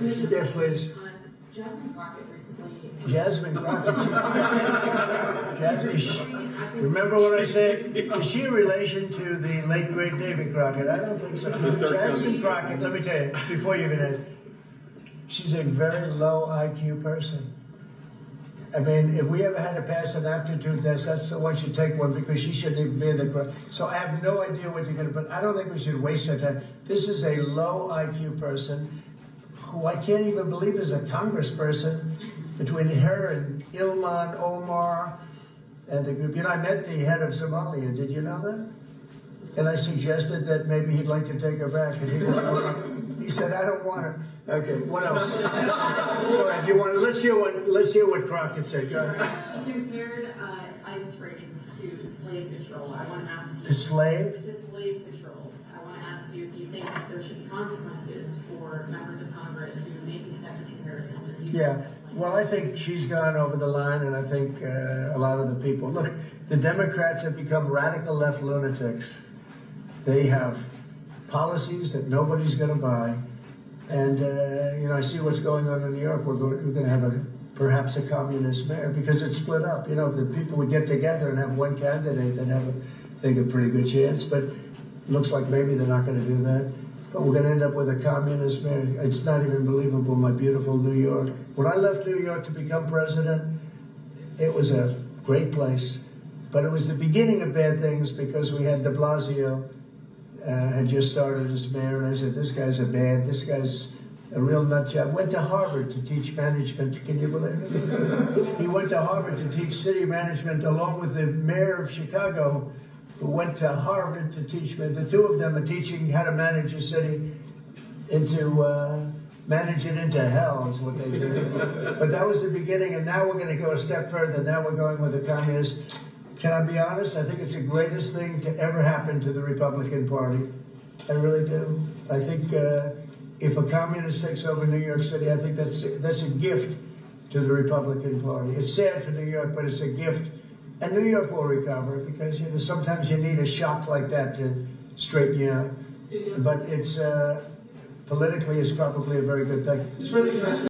Yes, please. Jasmine Crockett recently. Jasmine Crockett. Remember what I said? Is she a relation to the late great David Crockett? I don't think so. Jasmine Crockett, let me tell you, before you even ask, she's a very low IQ person. I mean, if we ever had to pass an aptitude test, that's the one should take one because she shouldn't even be in the crowd. So I have no idea what you're going to, but I don't think we should waste our time. This is a low IQ person who I can't even believe is a congressperson. Between her and Ilhan Omar and the group. You know, I met the head of Somalia. Did you know that? And I suggested that maybe he'd like to take her back. And he said, I don't want her. Okay, what else? Go ahead. You want? Let's hear what Crockett said. Go ahead. She compared ICE raids to slave patrol. I want to ask you. To slave? To slave patrol. I want to ask you if you think that there should be consequences for members of Congress who make these types of comparisons or use this type of language. Well, I think she's gone over the line, and I think a lot of the people. Look, the Democrats have become radical left lunatics. They have policies that nobody's going to buy. And, you know, I see what's going on in New York. We're going to have perhaps a communist mayor because it's split up. You know, if the people would get together and have one candidate, they'd have, a pretty good chance. But it looks like maybe they're not going to do that. But we're going to end up with a communist mayor. It's not even believable, my beautiful New York. When I left New York to become president, it was a great place. But it was the beginning of bad things because we had de Blasio had just started as mayor. And I said, this guy's this guy's a real nut job. Went to Harvard to teach management. Can you believe it? He went to Harvard to teach city management along with the mayor of Chicago, who went to Harvard to teach me. The two of them are teaching how to manage a city manage it into hell is what they do. But that was the beginning, and now we're going to go a step further. Now we're going with the communists. Can I be honest? I think it's the greatest thing to ever happen to the Republican Party. I really do. I think if a communist takes over New York City, I think that's a gift to the Republican Party. It's sad for New York, but it's a gift. And New York will recover because, you know, sometimes you need a shock like that to straighten you out. But it's politically, it's probably a very good thing.